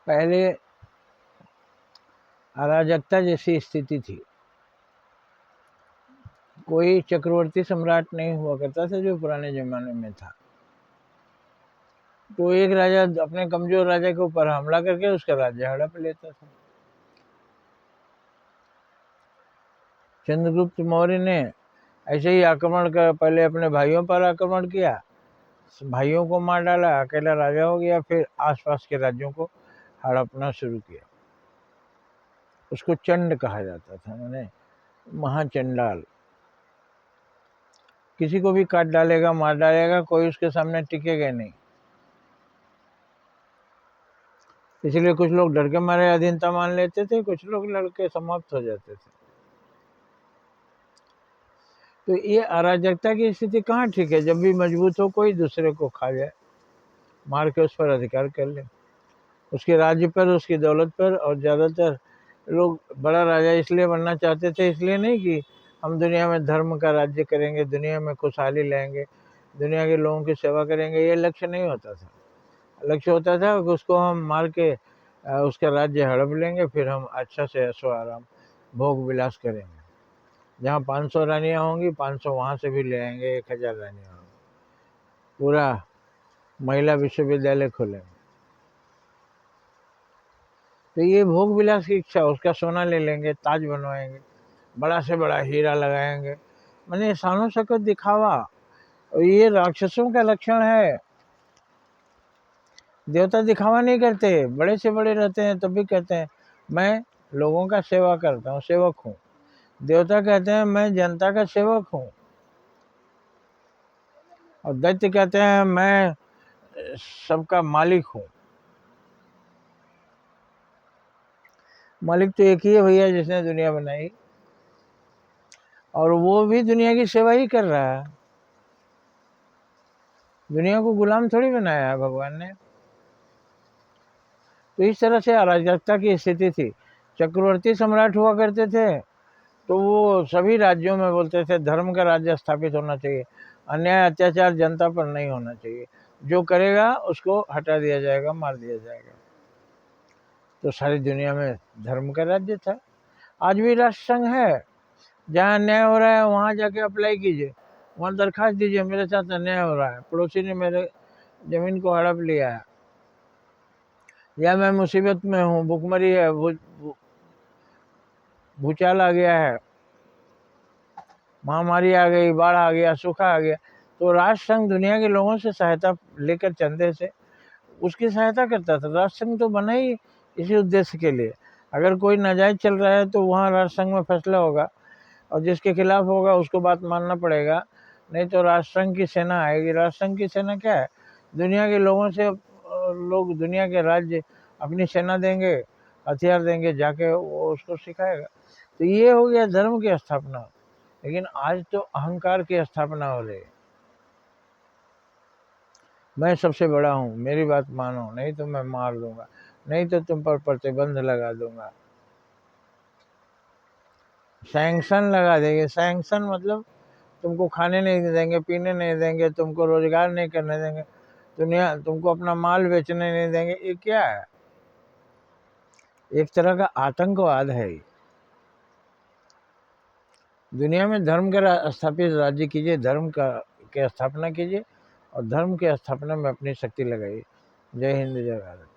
पहले अराजकता जैसी स्थिति थी, कोई चक्रवर्ती सम्राट नहीं हुआ करता था जो पुराने जमाने में था। तो एक राजा अपने कमजोर राजा के ऊपर हमला करके उसका राज्य हड़प लेता था। चंद्रगुप्त मौर्य ने ऐसे ही आक्रमण कर पहले अपने भाइयों पर आक्रमण किया, भाइयों को मार डाला, अकेला राजा हो गया, फिर आसपास के राज्यों को हड़पना शुरू किया। उसको चंड कहा जाता था, मैंने महाचंडाल। किसी को भी काट डालेगा, मार डालेगा, कोई उसके सामने टिकेगा नहीं। इसलिए कुछ लोग डर के मारे अधीनता मान लेते थे, कुछ लोग लड़के समाप्त हो जाते थे। तो ये अराजकता की स्थिति कहाँ ठीक है? जब भी मजबूत हो कोई दूसरे को खा जाए, मार के उस पर अधिकार कर ले, उसके राज्य पर, उसकी दौलत पर। और ज़्यादातर लोग बड़ा राजा इसलिए बनना चाहते थे, इसलिए नहीं कि हम दुनिया में धर्म का राज्य करेंगे, दुनिया में खुशहाली लाएंगे, दुनिया के लोगों की सेवा करेंगे, ये लक्ष्य नहीं होता था। लक्ष्य होता था कि उसको हम मार के उसका राज्य हड़प लेंगे, फिर हम अच्छा से ऐशो आराम भोग विलास करेंगे। जहाँ 500 रानियाँ होंगी, 500 वहाँ से भी ले आएंगे, 1000 रानियाँ होंगी, पूरा महिला विश्वविद्यालय खोलेंगे। तो ये भोग विलास की इच्छा, उसका सोना ले लेंगे, ताज बनवाएंगे, बड़ा से बड़ा हीरा लगाएंगे, मैंने शानो शौकत दिखावा। और ये राक्षसों का लक्षण है। देवता दिखावा नहीं करते, बड़े से बड़े रहते हैं तब भी कहते हैं मैं लोगों का सेवा करता हूँ, सेवक हूँ। देवता कहते हैं मैं जनता का सेवक हूँ। और दैत्य कहते हैं मैं सबका मालिक हूँ। मालिक तो एक ही है भैया, जिसने दुनिया बनाई, और वो भी दुनिया की सेवा ही कर रहा है। दुनिया को गुलाम थोड़ी बनाया है भगवान ने। तो इस तरह से अराजकता की स्थिति थी। चक्रवर्ती सम्राट हुआ करते थे तो वो सभी राज्यों में बोलते थे धर्म का राज्य स्थापित होना चाहिए, अन्याय अत्याचार जनता पर नहीं होना चाहिए, जो करेगा उसको हटा दिया जाएगा, मार दिया जाएगा। तो सारी दुनिया में धर्म का राज्य था। आज भी राष्ट्र संघ है, जहाँ अन्याय हो रहा है वहाँ जाके अप्लाई कीजिए, वहाँ दरखास्त दीजिए मेरे साथ अन्याय हो रहा है, पड़ोसी ने मेरे जमीन को हड़प लिया है, या मैं मुसीबत में हूँ, भुखमरी है, भूचाल आ गया है, महामारी आ गई, बाढ़ आ गया, सूखा आ गया, तो राष्ट्र संघ दुनिया के लोगों से सहायता लेकर चंदे से उसकी सहायता करता था। राष्ट्र संघ तो बना ही इसी उद्देश्य के लिए। अगर कोई नाजायज चल रहा है तो वहाँ राष्ट्र संघ में फैसला होगा, और जिसके खिलाफ होगा उसको बात मानना पड़ेगा, नहीं तो राष्ट्र संघ की सेना आएगी। राष्ट्र संघ की सेना क्या है? दुनिया के लोगों से लोग, दुनिया के राज्य अपनी सेना देंगे, हथियार देंगे, जाके वो उसको सिखाएगा। तो ये हो गया धर्म की स्थापना। लेकिन आज तो अहंकार की स्थापना हो रही है। मैं सबसे बड़ा हूँ, मेरी बात मानो, नहीं तो मैं मार दूंगा, नहीं तो तुम पर प्रतिबंध लगा दूंगा, सैंक्शन लगा देंगे। सैंक्शन मतलब तुमको खाने नहीं देंगे, पीने नहीं देंगे, तुमको रोजगार नहीं करने देंगे, दुनिया तुमको अपना माल बेचने नहीं देंगे। ये क्या है? एक तरह का आतंकवाद है। दुनिया में धर्म का स्थापित राज्य कीजिए, धर्म का की स्थापना कीजिए, और धर्म की स्थापना में अपनी शक्ति लगाइए। जय हिंद, जय भारत।